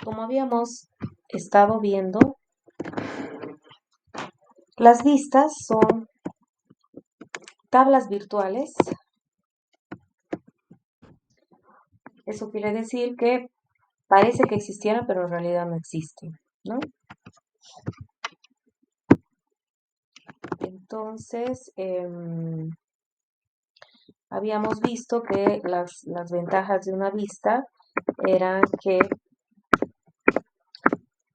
Como habíamos estado viendo, las vistas son tablas virtuales. Eso quiere decir que parece que existieran, pero en realidad no existen, ¿no? Entonces, habíamos visto que las ventajas de una vista eran que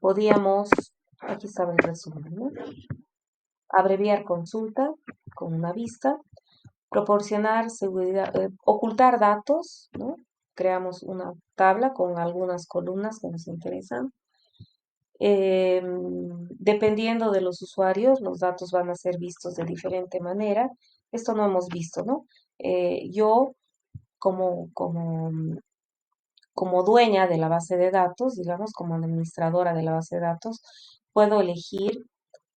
podíamos, aquí estaba el resumen, ¿no? Abreviar consulta con una vista, proporcionar seguridad, ocultar datos, ¿no? Creamos una tabla con algunas columnas que nos interesan. Dependiendo de los usuarios, los datos van a ser vistos de diferente manera. Esto no hemos visto, ¿no? Yo, como, como, como dueña de la base de datos, digamos, como administradora de la base de datos, puedo elegir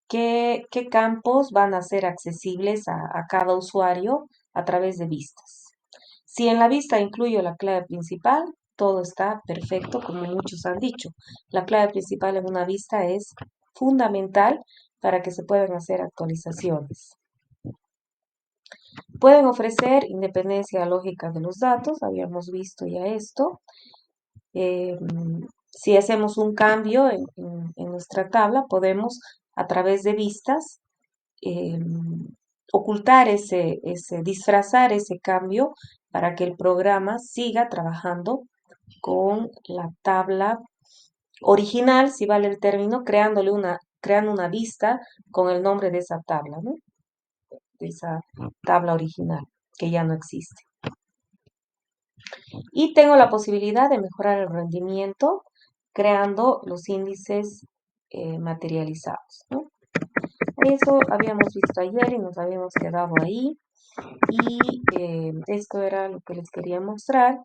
qué campos van a ser accesibles a cada usuario a través de vistas. Si en la vista incluyo la clave principal, todo está perfecto, como muchos han dicho. La clave principal en una vista es fundamental para que se puedan hacer actualizaciones. Pueden ofrecer independencia lógica de los datos, habíamos visto ya esto. Eh, si hacemos un cambio en nuestra tabla, podemos a través de vistas eh, ocultar disfrazar ese cambio para que el programa siga trabajando con la tabla original, si vale el término, creando una vista con el nombre de esa tabla, ¿no? De esa tabla original, que ya no existe. Y tengo la posibilidad de mejorar el rendimiento creando los índices materializados, ¿no? Eso habíamos visto ayer y nos habíamos quedado ahí. Y esto era lo que les quería mostrar.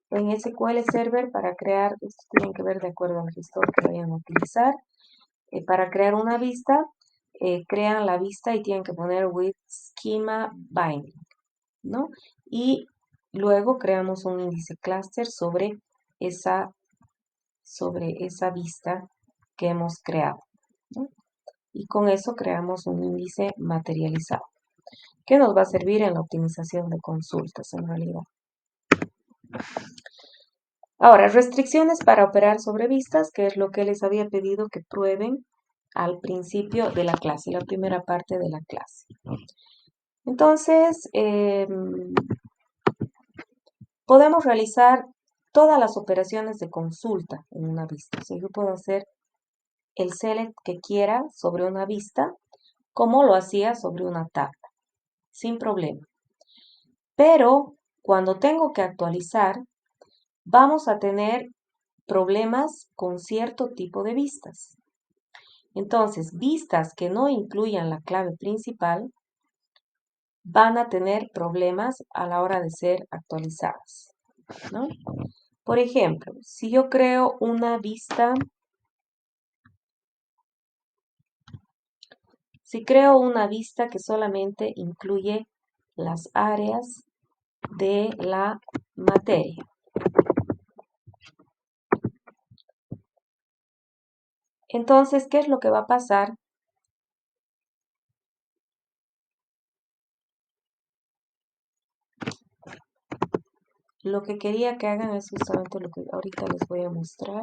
En SQL Server, para crear, esto tienen que ver de acuerdo al gestor que vayan a utilizar. Para crear una vista, crean la vista y tienen que poner with schema binding, ¿no? Y luego creamos un índice cluster esa, sobre esa vista que hemos creado, ¿no? Y con eso creamos un índice materializado, que nos va a servir en la optimización de consultas en realidad. Ahora, restricciones para operar sobre vistas, que es lo que les había pedido que prueben al principio de la clase, la primera parte de la clase. Entonces, podemos realizar todas las operaciones de consulta en una vista. O sea, yo puedo hacer el select que quiera sobre una vista, como lo hacía sobre una tabla, sin problema. Pero cuando tengo que actualizar, vamos a tener problemas con cierto tipo de vistas. Entonces, vistas que no incluyan la clave principal van a tener problemas a la hora de ser actualizadas, ¿no? Por ejemplo, si yo creo una vista, si creo una vista que solamente incluye las áreas de la materia, entonces, ¿qué es lo que va a pasar? Lo que quería que hagan es justamente lo que ahorita les voy a mostrar.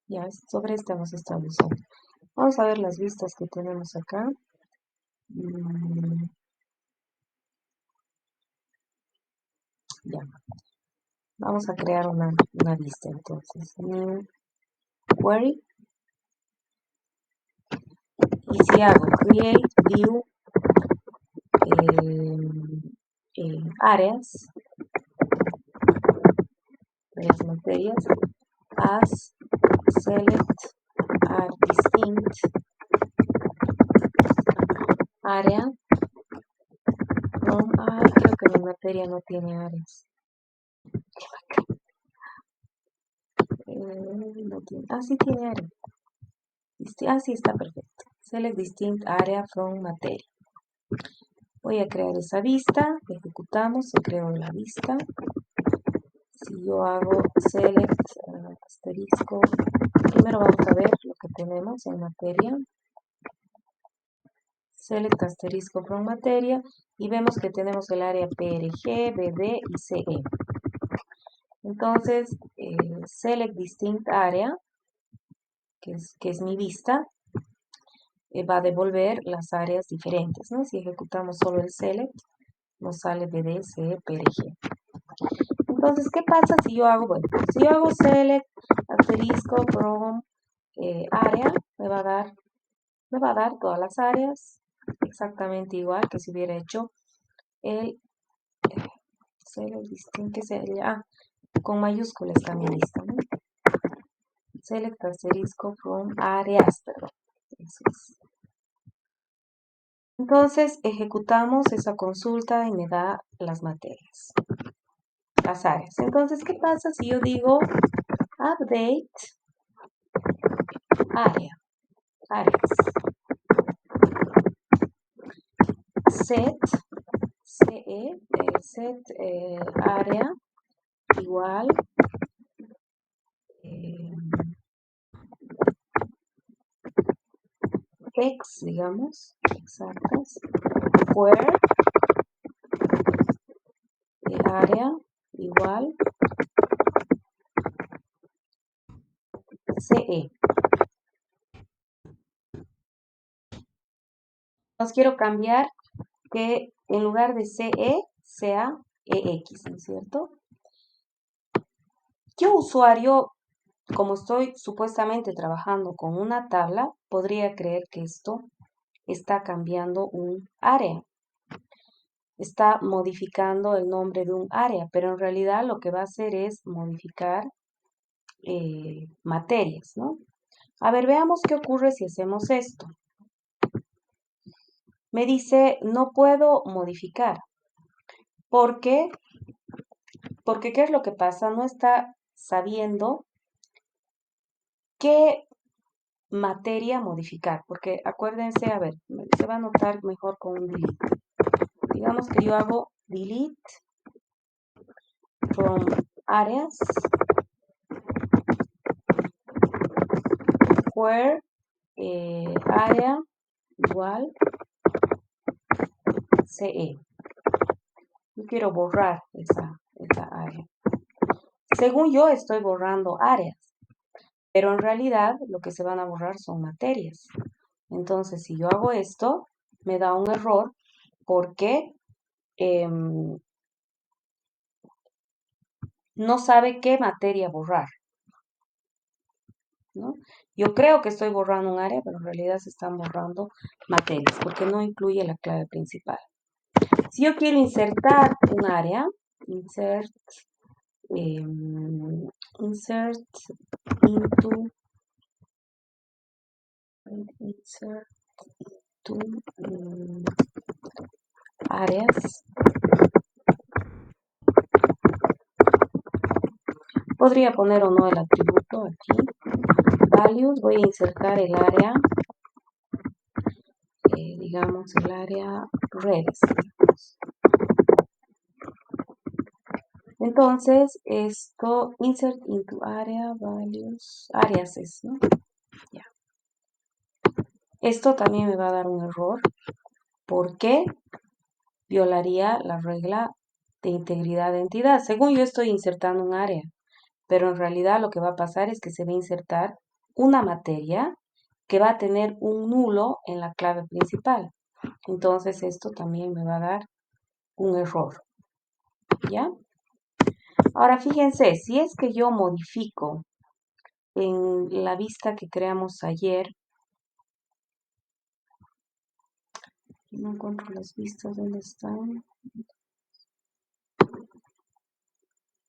Ya, sobre esta hemos estado usando. Vamos a ver las vistas que tenemos acá. Ya. Vamos a crear una vista entonces. New query. Y si hago create view áreas de las materias as select are distinct area from, creo que mi materia no tiene áreas. No tiene, sí tiene área. Sí está perfecto. Select distinct area from materia. Voy a crear esa vista, ejecutamos, creo la vista. Si yo hago select asterisco, primero vamos a ver lo que tenemos en materia. Select asterisco from materia y vemos que tenemos el área PRG, BD y CE. Entonces, select distinct area, que es mi vista, va a devolver las áreas diferentes, ¿no? Si ejecutamos solo el select, nos sale BD, CE, PRG. Entonces, ¿qué pasa si yo hago, bueno, si yo hago select asterisco from área, me va a dar todas las áreas exactamente igual que si hubiera hecho el select distinct, que sería, con mayúsculas también lista, ¿no? Select asterisco from áreas, perdón. Eso es. Entonces, ejecutamos esa consulta y me da las materias, las áreas. Entonces, ¿qué pasa si yo digo update áreas, set, set área igual x, digamos, exactas, where área igual CE. Entonces quiero cambiar que en lugar de CE sea EX, ¿no es cierto? Yo, usuario, como estoy supuestamente trabajando con una tabla, podría creer que esto está cambiando un área. Está modificando el nombre de un área, pero en realidad lo que va a hacer es modificar materias, ¿no? A ver, veamos qué ocurre si hacemos esto. Me dice, no puedo modificar. ¿Por qué? Porque, ¿qué es lo que pasa? No está sabiendo qué materia modificar. Porque acuérdense, a ver, se va a notar mejor con un delete. Digamos que yo hago delete from áreas where área igual CE. Yo quiero borrar esa área. Según yo estoy borrando áreas, pero en realidad lo que se van a borrar son materias. Entonces, si yo hago esto, me da un error porque no sabe qué materia borrar, ¿no? Yo creo que estoy borrando un área, pero en realidad se están borrando materias porque no incluye la clave principal. Si yo quiero insertar un área, insert into áreas. Podría poner o no el atributo aquí. Values, voy a insertar el área, digamos el área redes. Entonces, esto, insert into area, values, áreas es, ¿no? Ya. Esto también me va a dar un error porque violaría la regla de integridad de entidad. Según yo estoy insertando un área, pero en realidad lo que va a pasar es que se va a insertar una materia que va a tener un nulo en la clave principal. Entonces esto también me va a dar un error. ¿Ya? Ahora fíjense, si es que yo modifico en la vista que creamos ayer No encuentro las vistas, ¿dónde están?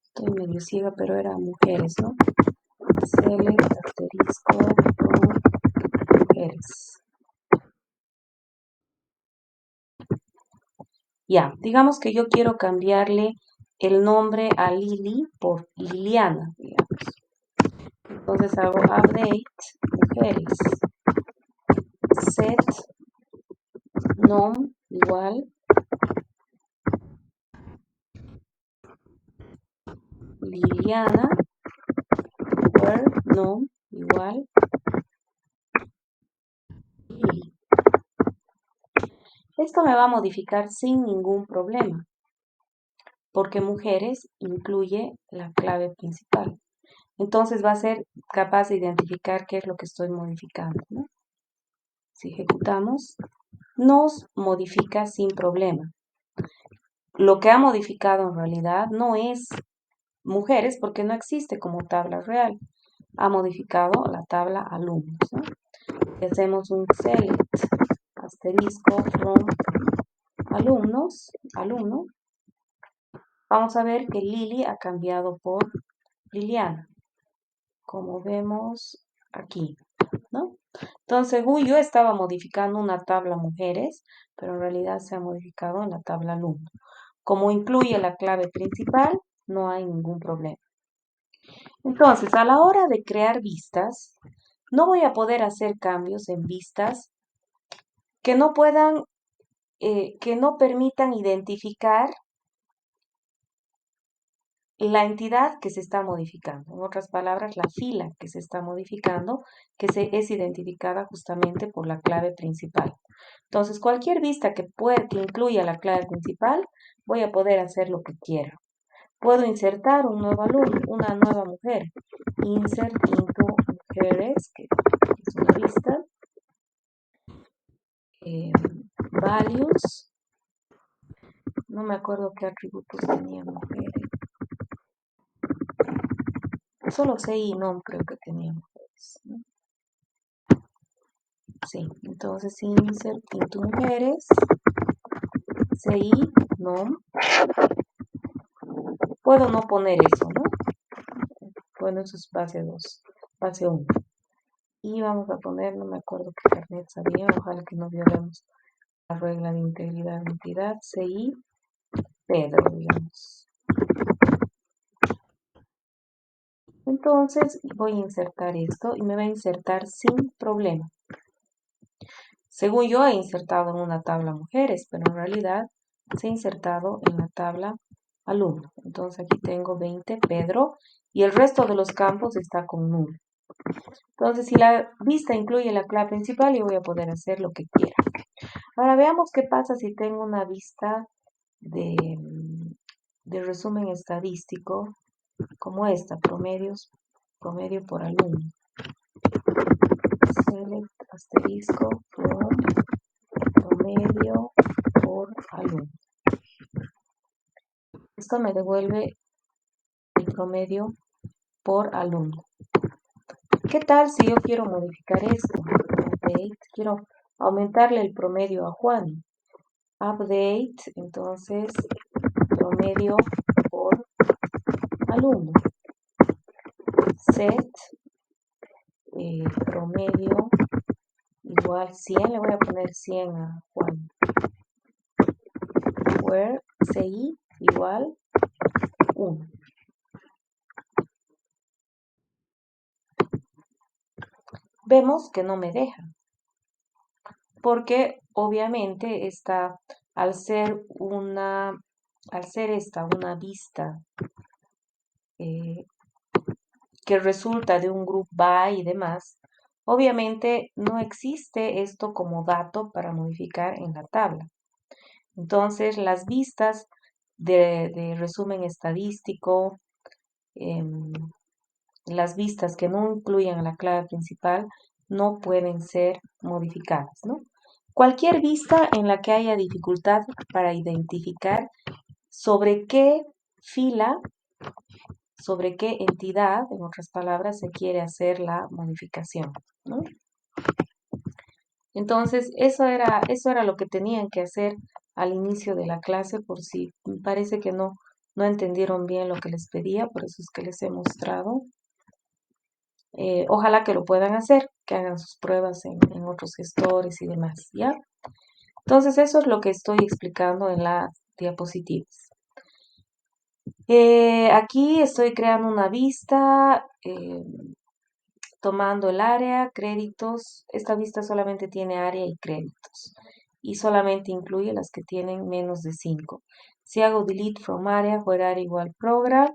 Estoy medio ciega, pero era mujeres, ¿no? Select, asterisco, mujeres. Ya, digamos que yo quiero cambiarle el nombre a Lili por Liliana, digamos. Entonces hago update, mujeres, set, nom igual, Liliana, where, nom igual, Lili. Esto me va a modificar sin ningún problema, porque mujeres incluye la clave principal. Entonces va a ser capaz de identificar qué es lo que estoy modificando, ¿no? Si ejecutamos, nos modifica sin problema. Lo que ha modificado en realidad no es mujeres porque no existe como tabla real. Ha modificado la tabla alumnos, ¿no? Y hacemos un select asterisco from alumnos, alumno. Vamos a ver que Lili ha cambiado por Liliana, como vemos aquí, ¿no? Entonces, según yo estaba modificando una tabla mujeres, pero en realidad se ha modificado en la tabla alumno. Como incluye la clave principal, no hay ningún problema. Entonces, a la hora de crear vistas, no voy a poder hacer cambios en vistas que no puedan, que no permitan identificar la entidad que se está modificando. En otras palabras, la fila que se está modificando, es identificada justamente por la clave principal. Entonces, cualquier vista que incluya la clave principal, voy a poder hacer lo que quiera. Puedo insertar un nuevo alumno, una nueva mujer. Insert into mujeres, que es una vista. Values. No me acuerdo qué atributos tenía mujeres. Solo CI nom creo que tenía mujeres, ¿no? Sí, entonces insert into mujeres. CI nom. Puedo no poner eso, ¿no? Bueno, eso es base 2, base 1. Y vamos a poner, no me acuerdo qué carnet sabía, ojalá que no violemos la regla de integridad de entidad, CI Pedro, digamos. Entonces voy a insertar esto y me va a insertar sin problema. Según yo he insertado en una tabla mujeres, pero en realidad se ha insertado en la tabla alumno. Entonces aquí tengo 20 Pedro y el resto de los campos está con nulo. Entonces si la vista incluye la clave principal, yo voy a poder hacer lo que quiera. Ahora veamos qué pasa si tengo una vista de resumen estadístico como esta, promedio por alumno. Select asterisco from promedio por alumno. Esto me devuelve el promedio por alumno. ¿Qué tal si yo quiero modificar esto? Update, quiero aumentarle el promedio a Juan. Update, entonces, promedio por alumno. Set, promedio igual 100, le voy a poner 100 a Juan. Where CI igual 1. Vemos que no me deja, porque obviamente al ser esta una vista que resulta de un group by y demás, obviamente no existe esto como dato para modificar en la tabla. Entonces, las vistas de resumen estadístico, las vistas que no incluyan la clave principal, no pueden ser modificadas, ¿no? Cualquier vista en la que haya dificultad para identificar sobre qué fila, sobre qué entidad, en otras palabras, se quiere hacer la modificación, ¿no? Entonces, eso era lo que tenían que hacer al inicio de la clase, por si parece que no entendieron bien lo que les pedía, por eso es que les he mostrado. Ojalá que lo puedan hacer, que hagan sus pruebas en otros gestores y demás, ¿ya? Entonces, eso es lo que estoy explicando en las diapositivas. Aquí estoy creando una vista, tomando el área, créditos. Esta vista solamente tiene área y créditos y solamente incluye las que tienen menos de 5. Si hago delete from area, where area igual program,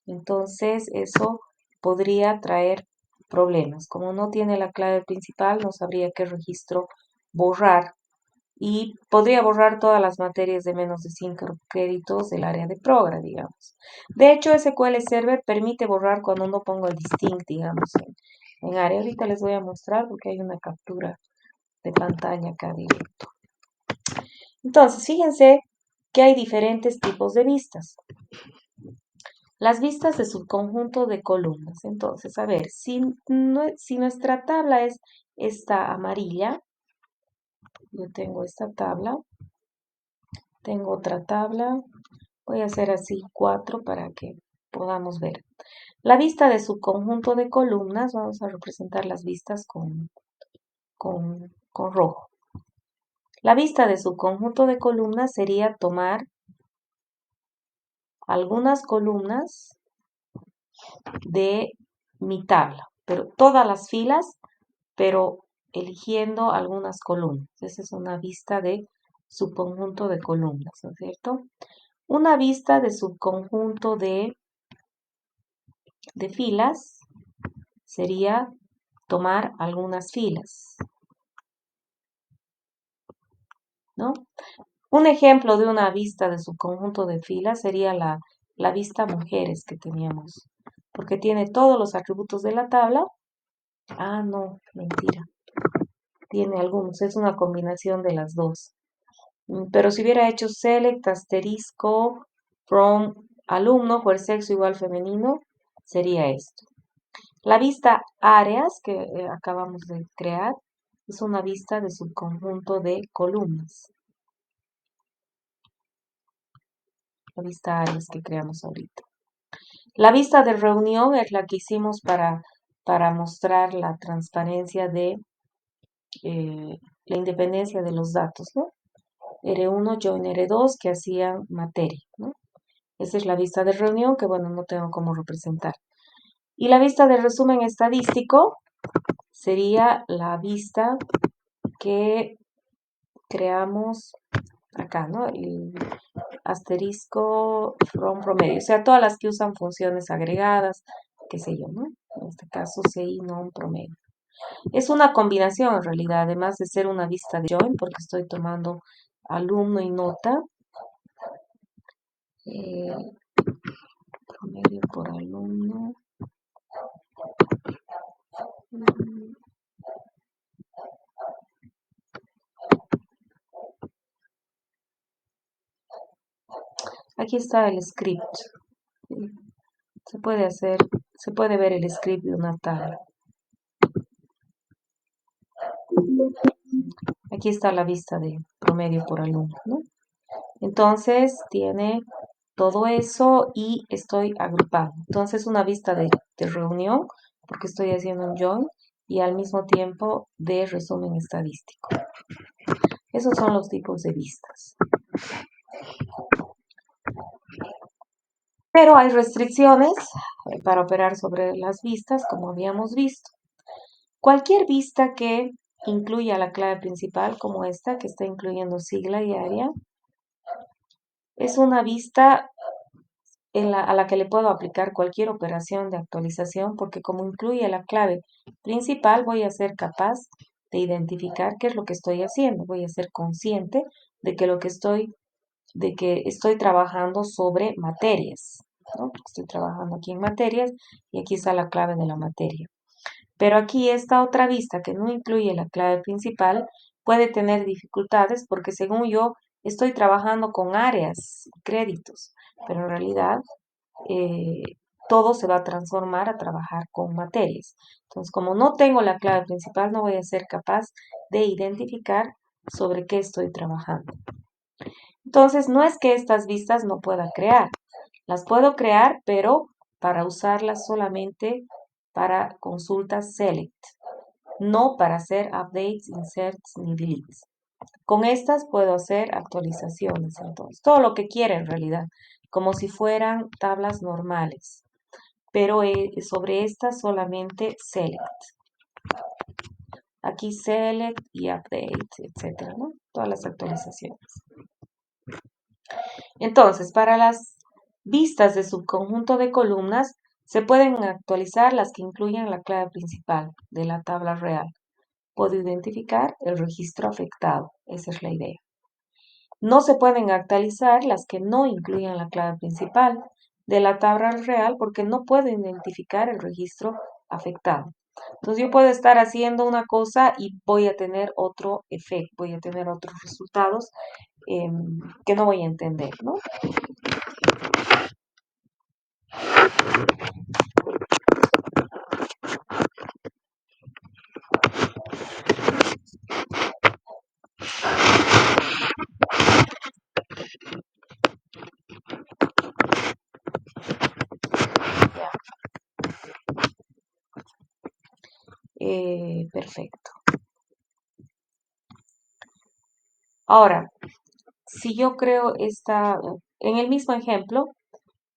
entonces eso podría traer problemas. Como no tiene la clave principal, no sabría qué registro borrar y podría borrar todas las materias de menos de 5 créditos del área de program, digamos. De hecho, SQL Server permite borrar cuando no pongo el distinct, digamos, en área. Ahorita les voy a mostrar porque hay una captura de pantalla acá directo. Entonces, fíjense que hay diferentes tipos de vistas. Las vistas de subconjunto de columnas. Entonces, a ver, si nuestra tabla es esta amarilla, yo tengo esta tabla, tengo otra tabla, voy a hacer así 4 para que podamos ver. La vista de subconjunto de columnas, vamos a representar las vistas con rojo. La vista de subconjunto de columnas sería tomar algunas columnas de mi tabla, pero todas las filas, pero eligiendo algunas columnas. Esa es una vista de subconjunto de columnas, ¿no es cierto? Una vista de subconjunto de filas sería tomar algunas filas, ¿no? Un ejemplo de una vista de subconjunto de filas sería la vista mujeres que teníamos, porque tiene todos los atributos de la tabla. Ah, no, mentira. Tiene algunos, es una combinación de las dos. Pero si hubiera hecho select asterisco from alumno, por sexo igual femenino, sería esto. La vista áreas que acabamos de crear es una vista de subconjunto de columnas. La vista áreas que creamos ahorita. La vista de reunión es la que hicimos para mostrar la transparencia de la independencia de los datos, ¿no? R1, join R2 que hacían materia, ¿no? Esa es la vista de reunión que, bueno, no tengo cómo representar. Y la vista de resumen estadístico sería la vista que creamos acá, ¿no? El asterisco from promedio, o sea, todas las que usan funciones agregadas, qué sé yo, ¿no? En este caso, CI non promedio. Es una combinación en realidad, además de ser una vista de join, porque estoy tomando alumno y nota, eh, promedio por alumno. Aquí está el script. Se puede hacer, se puede ver el script de una tabla. Aquí está la vista de promedio por alumno, ¿no? Entonces tiene todo eso y estoy agrupando. Entonces una vista de reunión, porque estoy haciendo un join, y al mismo tiempo de resumen estadístico. Esos son los tipos de vistas. Pero hay restricciones para operar sobre las vistas, como habíamos visto. Cualquier vista que incluya la clave principal, como esta, que está incluyendo sigla y área, es una vista a la que le puedo aplicar cualquier operación de actualización, porque como incluye la clave principal, voy a ser capaz de identificar qué es lo que estoy haciendo. Voy a ser consciente de que de que estoy trabajando sobre materias, ¿no? Estoy trabajando aquí en materias y aquí está la clave de la materia. Pero aquí esta otra vista que no incluye la clave principal puede tener dificultades porque según yo estoy trabajando con áreas, créditos, pero en realidad eh, todo se va a transformar a trabajar con materias. Entonces, como no tengo la clave principal, no voy a ser capaz de identificar sobre qué estoy trabajando. Entonces, no es que estas vistas no pueda crear. Las puedo crear, pero para usarlas solamente para consultas select, no para hacer updates, inserts ni deletes. Con estas puedo hacer actualizaciones, entonces, todo lo que quiera en realidad, como si fueran tablas normales, pero sobre estas solamente select. Aquí select y update, etcétera, ¿no? Todas las actualizaciones. Entonces, para las vistas de subconjunto de columnas, se pueden actualizar las que incluyan la clave principal de la tabla real. Puedo identificar el registro afectado, esa es la idea. No se pueden actualizar las que no incluyan la clave principal de la tabla real porque no puedo identificar el registro afectado. Entonces yo puedo estar haciendo una cosa y voy a tener otro efecto, voy a tener otros resultados que no voy a entender, ¿no? Perfecto. Ahora, si yo creo en el mismo ejemplo,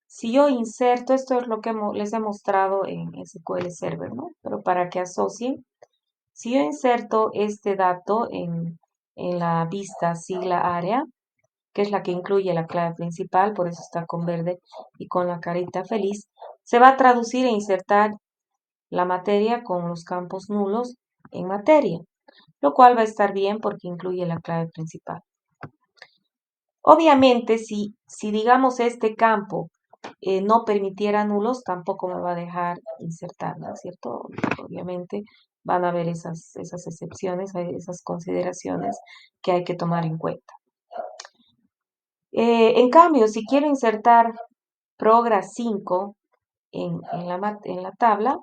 si yo inserto, esto es lo que les he mostrado en SQL Server, ¿no? Pero para que asocien, si yo inserto este dato en la vista sigla área, que es la que incluye la clave principal, por eso está con verde y con la carita feliz, se va a traducir e insertar la materia con los campos nulos en materia, lo cual va a estar bien porque incluye la clave principal. Obviamente, si digamos este campo no permitiera nulos, tampoco me va a dejar insertar, ¿no es cierto? Obviamente van a haber esas excepciones, esas consideraciones que hay que tomar en cuenta. En cambio, si quiero insertar progra 5 en la tabla,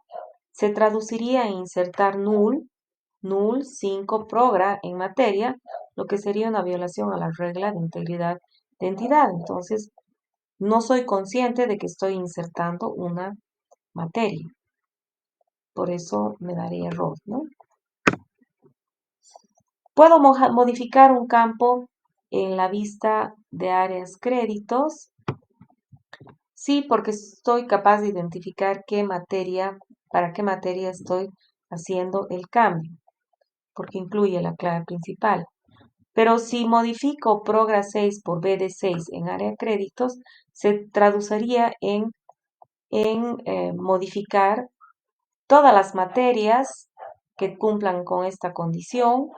se traduciría en insertar null 5 progra en materia, lo que sería una violación a la regla de integridad de entidad. Entonces, no soy consciente de que estoy insertando una materia. Por eso me daría error, ¿no? Puedo modificar un campo en la vista de áreas créditos. Sí, porque estoy capaz de identificar para qué materia estoy haciendo el cambio, porque incluye la clave principal. Pero si modifico progra 6 por BD6 en área créditos, se traduciría en modificar todas las materias que cumplan con esta condición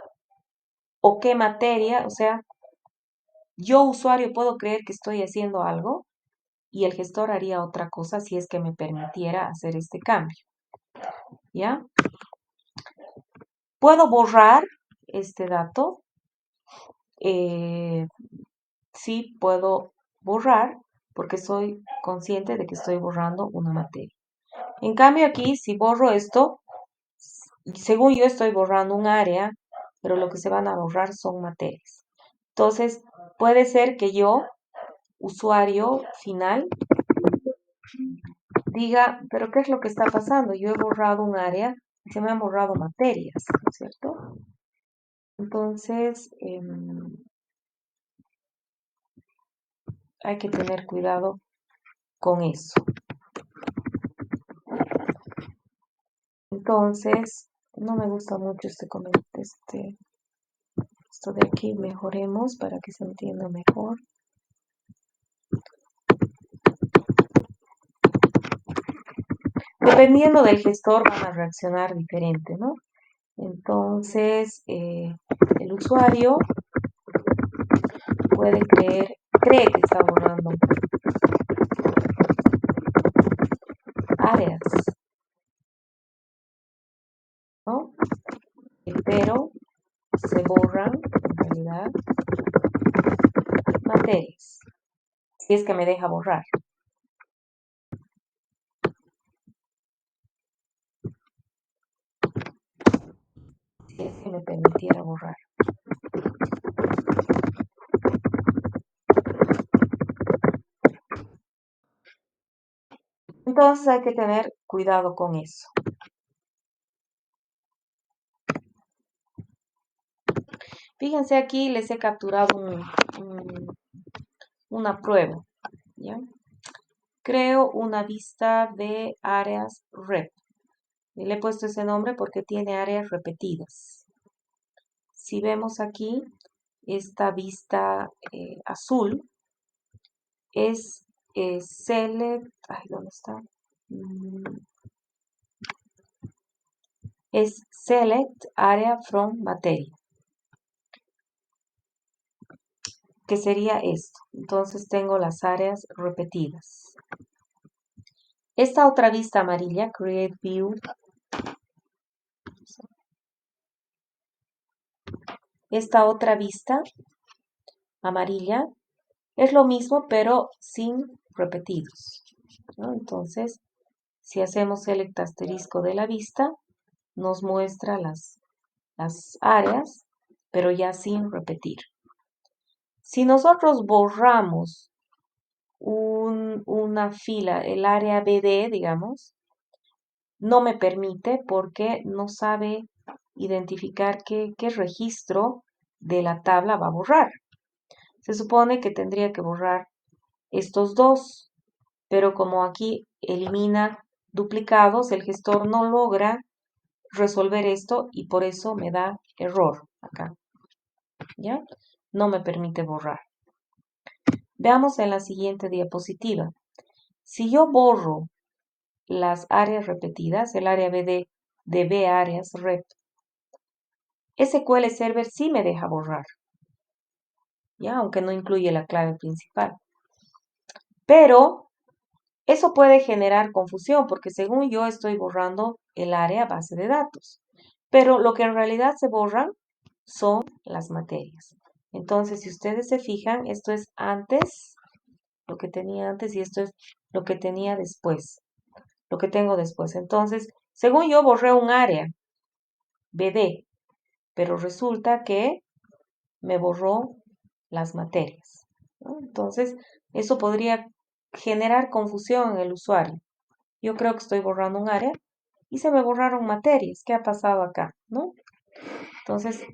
o qué materia, o sea, yo usuario puedo creer que estoy haciendo algo y el gestor haría otra cosa si es que me permitiera hacer este cambio. ¿Ya? Puedo borrar este dato. Sí, puedo borrar porque soy consciente de que estoy borrando una materia. En cambio aquí, si borro esto, según yo estoy borrando un área, pero lo que se van a borrar son materias. Entonces, puede ser que yo, usuario final, diga, pero ¿qué es lo que está pasando? Yo he borrado un área y se me han borrado materias, ¿no es cierto? Entonces, hay que tener cuidado con eso. Entonces, no me gusta mucho esto de aquí, mejoremos para que se entienda mejor. Dependiendo del gestor van a reaccionar diferente, ¿no? Entonces, el usuario cree que está borrando áreas, ¿no? Pero se borran, en realidad, materias, si es que me deja borrar. me permitiera borrar. Entonces hay que tener cuidado con eso. Fíjense aquí, les he capturado una prueba, ¿ya? Creo una vista de áreas rep. Y le he puesto ese nombre porque tiene áreas repetidas. Si vemos aquí, esta vista azul es select, ¿dónde está? Es select area from materia, que sería esto. Entonces tengo las áreas repetidas. Esta otra vista amarilla, create view, esta otra vista amarilla es lo mismo pero sin repetidos, ¿no? Entonces, si hacemos select asterisco de la vista, nos muestra las áreas, pero ya sin repetir. Si nosotros borramos una fila, el área BD, digamos, no me permite porque no sabe identificar qué registro de la tabla va a borrar. Se supone que tendría que borrar estos dos, pero como aquí elimina duplicados, el gestor no logra resolver esto y por eso me da error acá. ¿Ya? No me permite borrar. Veamos en la siguiente diapositiva. Si yo borro las áreas repetidas, el área BD de B áreas rep, SQL Server sí me deja borrar, ¿ya? Aunque no incluye la clave principal. Pero eso puede generar confusión porque según yo estoy borrando el área base de datos. Pero lo que en realidad se borran son las materias. Entonces, si ustedes se fijan, esto es antes, lo que tenía antes y esto es lo que tenía después, lo que tengo después. Entonces, según yo borré un área BD, pero resulta que me borró las materias, ¿no? Entonces, eso podría generar confusión en el usuario. Yo creo que estoy borrando un área y se me borraron materias. ¿Qué ha pasado acá? ¿No? Entonces,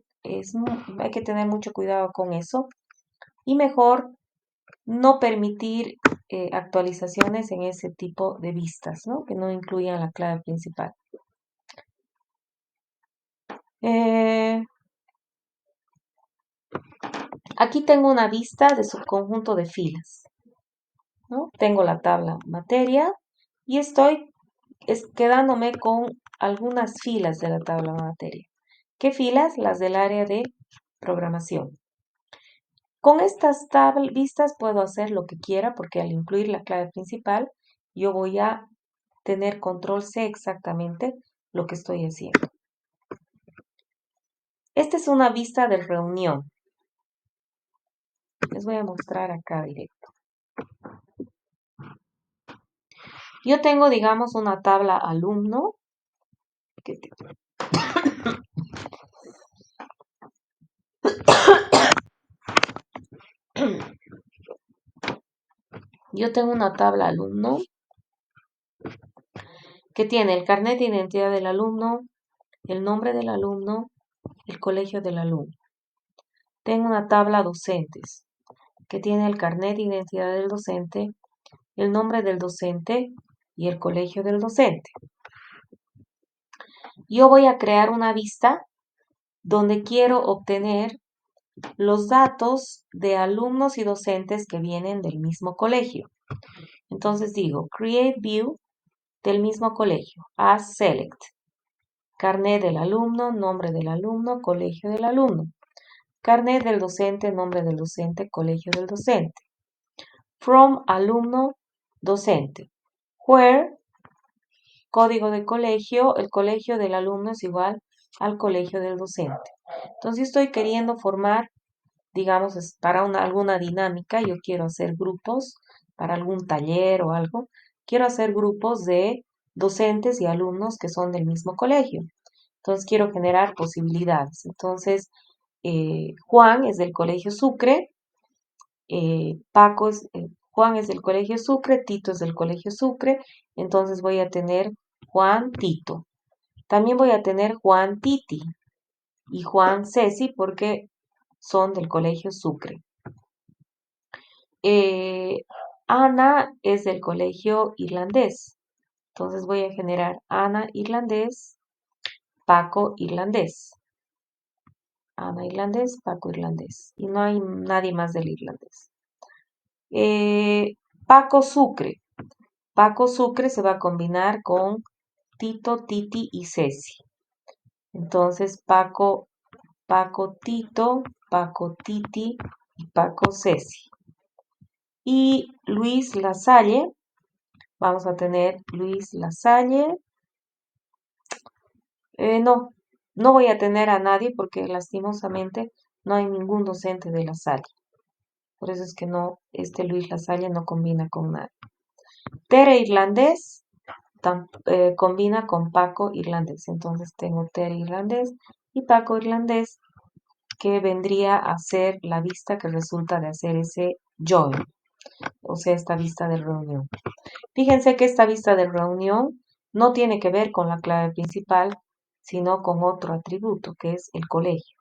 hay que tener mucho cuidado con eso y mejor no permitir actualizaciones en ese tipo de vistas, ¿no? Que no incluyan la clave principal. Aquí tengo una vista de subconjunto de filas, ¿no? Tengo la tabla materia y estoy quedándome con algunas filas de la tabla materia. ¿Qué filas? Las del área de programación. Con estas vistas puedo hacer lo que quiera porque al incluir la clave principal yo voy a tener control C exactamente lo que estoy haciendo. Esta es una vista de reunión. Les voy a mostrar acá directo. Yo tengo, digamos, una tabla alumno. Yo tengo una tabla alumno que tiene el carnet de identidad del alumno, el nombre del alumno, el colegio del alumno. Tengo una tabla docentes que tiene el carnet de identidad del docente, el nombre del docente y el colegio del docente. Yo voy a crear una vista donde quiero obtener los datos de alumnos y docentes que vienen del mismo colegio. Entonces digo, create view del mismo colegio, as select, carnet del alumno, nombre del alumno, colegio del alumno, carnet del docente, nombre del docente, colegio del docente, from alumno, docente, where, código de colegio, el colegio del alumno es igual al colegio del docente. Entonces estoy queriendo formar, digamos, para alguna dinámica, yo quiero hacer grupos para algún taller o algo, quiero hacer grupos de docentes y alumnos que son del mismo colegio. Entonces quiero generar posibilidades. Entonces, Juan es del Colegio Sucre, Juan es del Colegio Sucre, Tito es del Colegio Sucre, entonces voy a tener Juan Tito. También voy a tener Juan Titi y Juan Ceci porque son del Colegio Sucre. Eh, Ana es del Colegio Irlandés, entonces voy a generar Ana Irlandés, Paco Irlandés. Ana Irlandés, Paco Irlandés. Y no hay nadie más del Irlandés. Paco Sucre. Paco Sucre se va a combinar con Tito, Titi y Ceci. Entonces, Paco Tito, Paco Titi y Paco Ceci. Y Luis Lasalle, vamos a tener Luis Lasalle. No voy a tener a nadie porque lastimosamente no hay ningún docente de Lasalle. Por eso es que no, este Luis Lasalle no combina con nadie. Tere Irlandés combina con Paco Irlandés. Entonces tengo Tere Irlandés y Paco Irlandés que vendría a ser la vista que resulta de hacer ese join, o sea, esta vista de reunión. Fíjense que esta vista de reunión no tiene que ver con la clave principal, sino con otro atributo, que es el colegio.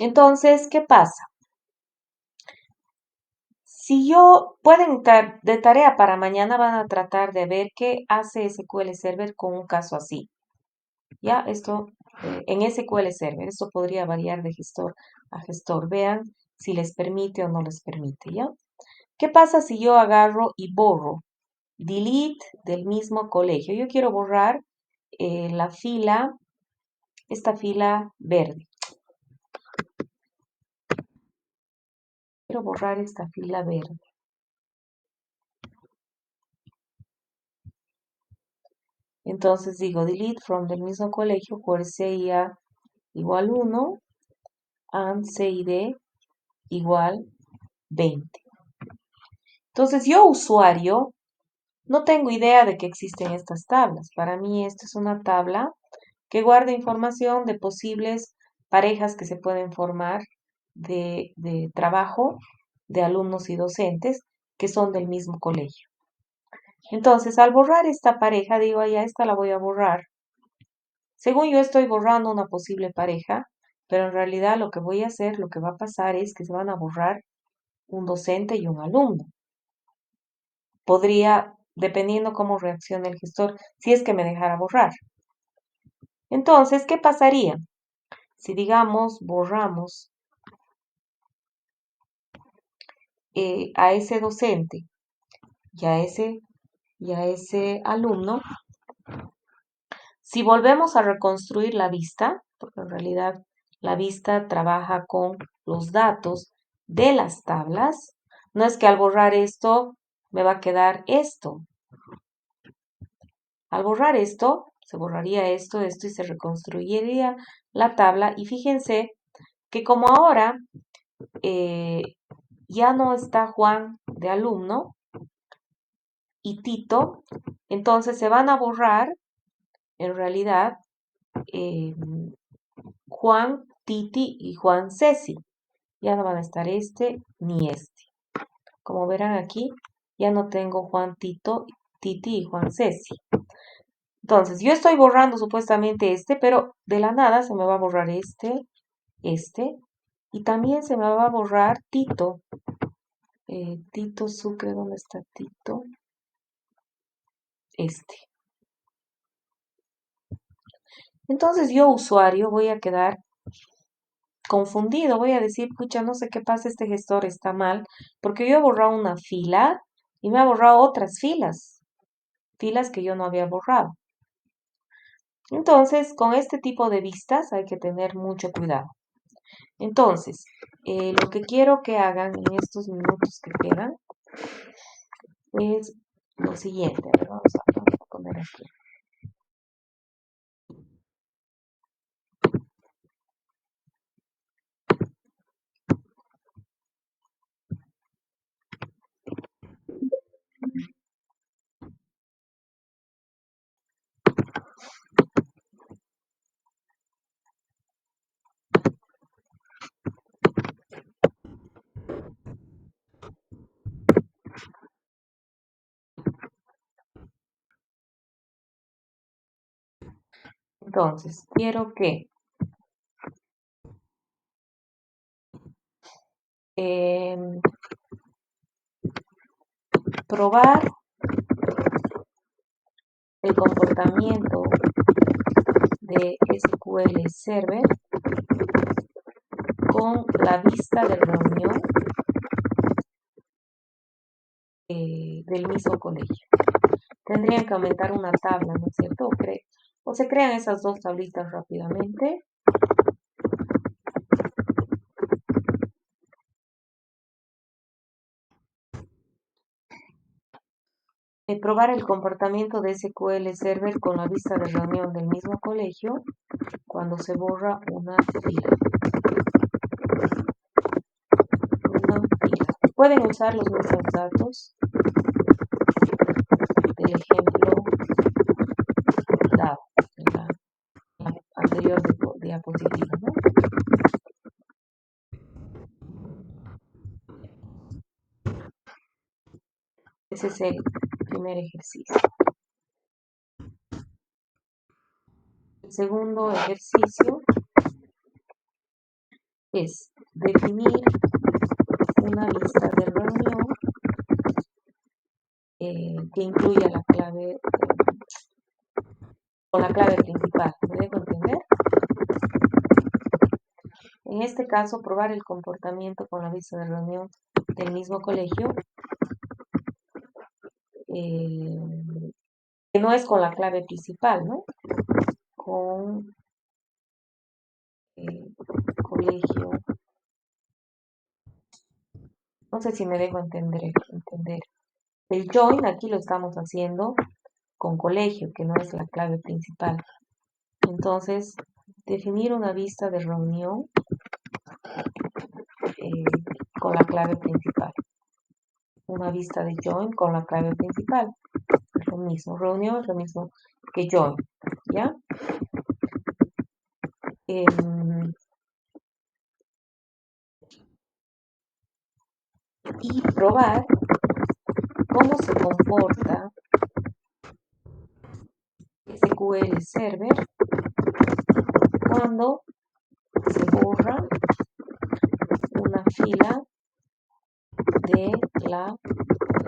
Entonces, ¿qué pasa? Si pueden de tarea para mañana van a tratar de ver qué hace SQL Server con un caso así. Ya, esto en SQL Server, esto podría variar de gestor a gestor. Vean si les permite o no les permite, ¿ya? ¿Qué pasa si yo agarro y borro? Delete del mismo colegio. Yo quiero borrar esta fila verde. Quiero borrar esta fila verde. Entonces digo delete from del mismo colegio por CIA igual 1 and CID igual 20. Entonces yo usuario no tengo idea de que existen estas tablas. Para mí esta es una tabla que guarda información de posibles parejas que se pueden formar de trabajo de alumnos y docentes que son del mismo colegio. Entonces, al borrar esta pareja, digo, ya esta la voy a borrar. Según yo estoy borrando una posible pareja, pero en realidad lo que voy a hacer, lo que va a pasar es que se van a borrar un docente y un alumno. Podría, dependiendo cómo reaccione el gestor, si es que me dejara borrar. Entonces, ¿qué pasaría? Si, digamos, borramos a ese docente y a ese alumno, si volvemos a reconstruir la vista, porque en realidad la vista trabaja con los datos de las tablas, no es que al borrar esto me va a quedar esto. Al borrar esto, se borraría esto y se reconstruiría la tabla. Y fíjense que como ahora ya no está Juan de alumno y Tito, entonces se van a borrar en realidad Juan, Titi y Juan Ceci. Ya no van a estar este ni este. Como verán aquí, ya no tengo Juan Tito, Titi y Juan Ceci. Entonces, yo estoy borrando supuestamente este, pero de la nada se me va a borrar este, y también se me va a borrar Tito. Tito Sucre, ¿dónde está Tito? Este. Entonces yo, usuario, voy a quedar confundido, voy a decir, pucha, no sé qué pasa, este gestor está mal, porque yo he borrado una fila y me ha borrado otras filas que yo no había borrado. Entonces, con este tipo de vistas hay que tener mucho cuidado. Entonces, lo que quiero que hagan en estos minutos que quedan es lo siguiente. A ver, vamos a poner aquí. Entonces, quiero que em, probar el comportamiento de SQL Server con la vista de reunión del mismo colegio. Tendrían que aumentar una tabla, ¿no es cierto? O se crean esas dos tablitas rápidamente. Probar el comportamiento de SQL Server con la vista de reunión del mismo colegio cuando se borra una fila. Pueden usar los mismos datos del ejemplo dado en la anterior diapositiva, ¿no? Ese es el primer ejercicio. El segundo ejercicio es definir una lista de reunión que incluya la clave con la clave principal. ¿Me dejo entender? En este caso, probar el comportamiento con la lista de reunión del mismo colegio, que no es con la clave principal, ¿no? Con colegio. No sé si me dejo entender. El join aquí lo estamos haciendo con colegio, que no es la clave principal. Entonces, definir una vista de reunión con la clave principal. Una vista de join con la clave principal. Es lo mismo. Reunión es lo mismo que join. ¿Ya? Y probar cómo se comporta SQL Server cuando se borra una fila de la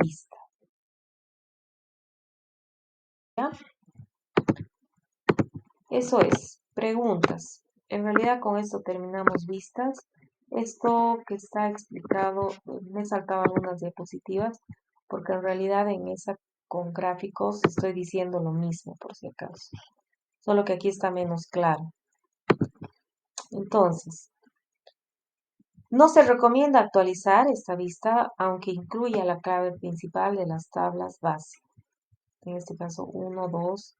lista. ¿Ya? Eso es, preguntas. En realidad con esto terminamos vistas. Esto que está explicado, me he saltado algunas diapositivas, porque en realidad en esa con gráficos estoy diciendo lo mismo, por si acaso. Solo que aquí está menos claro. Entonces, no se recomienda actualizar esta vista, aunque incluya la clave principal de las tablas base. En este caso, 1, 2.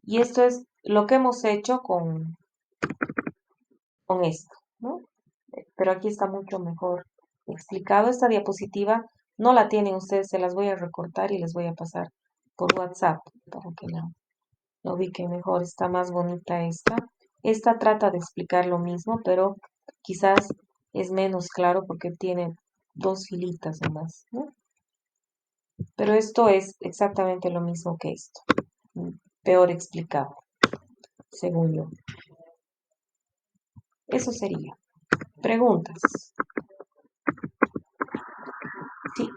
Y esto es lo que hemos hecho con esto, ¿no? Pero aquí está mucho mejor explicado. Esta diapositiva no la tienen ustedes, se las voy a recortar y les voy a pasar por WhatsApp para que la ubiquen mejor. Está más bonita esta. Esta trata de explicar lo mismo, pero quizás es menos claro porque tiene dos filitas nomás, ¿no? Pero esto es exactamente lo mismo que esto. Peor explicado, según yo. Eso sería. Preguntas. Sí.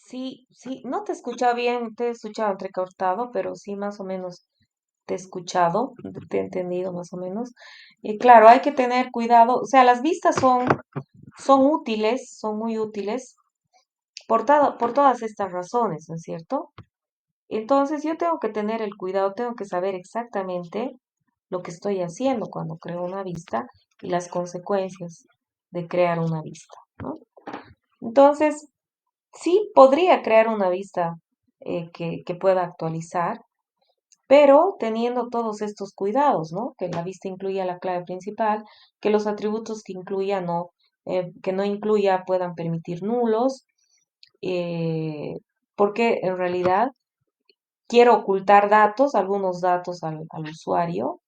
Sí, sí, no te he escuchado bien, te he escuchado entrecortado, pero sí más o menos te he escuchado, te he entendido más o menos. Y claro, hay que tener cuidado, o sea, las vistas son útiles, son muy útiles por todas estas razones, ¿no es cierto? Entonces yo tengo que tener el cuidado, tengo que saber exactamente lo que estoy haciendo cuando creo una vista y las consecuencias de crear una vista, ¿no? Entonces, sí podría crear una vista que pueda actualizar, pero teniendo todos estos cuidados, ¿no? Que la vista incluya la clave principal, que los atributos que incluya no, que no incluya puedan permitir nulos, eh, porque en realidad quiero ocultar datos, algunos datos al usuario,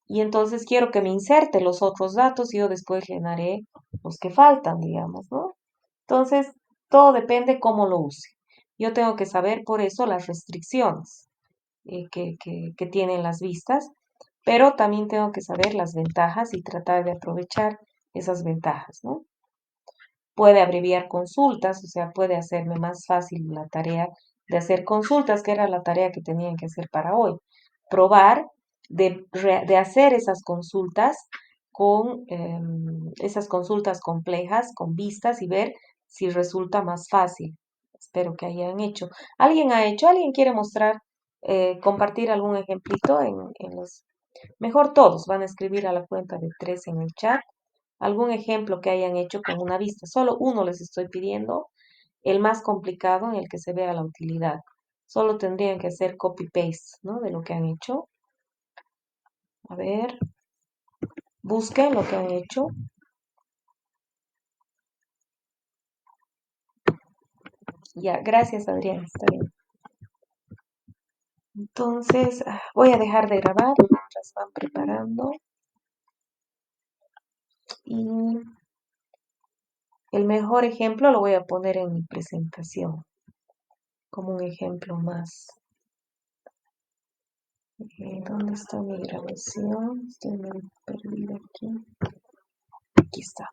y entonces quiero que me inserte los otros datos y yo después llenaré los que faltan, digamos, ¿no? Entonces, todo depende cómo lo use. Yo tengo que saber por eso las restricciones que tienen las vistas, pero también tengo que saber las ventajas y tratar de aprovechar esas ventajas, ¿no? Puede abreviar consultas, o sea, puede hacerme más fácil la tarea de hacer consultas, que era la tarea que tenían que hacer para hoy. Probar de hacer esas consultas con esas consultas complejas, con vistas y ver si resulta más fácil. Espero que hayan hecho. ¿Alguien ha hecho? ¿Alguien quiere mostrar, compartir algún ejemplito en los... Mejor todos van a escribir a la cuenta de tres en el chat algún ejemplo que hayan hecho con una vista. Solo uno les estoy pidiendo, el más complicado en el que se vea la utilidad. Solo tendrían que hacer copy-paste, ¿no? De lo que han hecho. A ver, busquen lo que han hecho. Ya, gracias Adrián, está bien. Entonces, voy a dejar de grabar mientras van preparando. Y el mejor ejemplo lo voy a poner en mi presentación, como un ejemplo más. ¿Dónde está mi grabación? Estoy medio perdida aquí. Aquí está.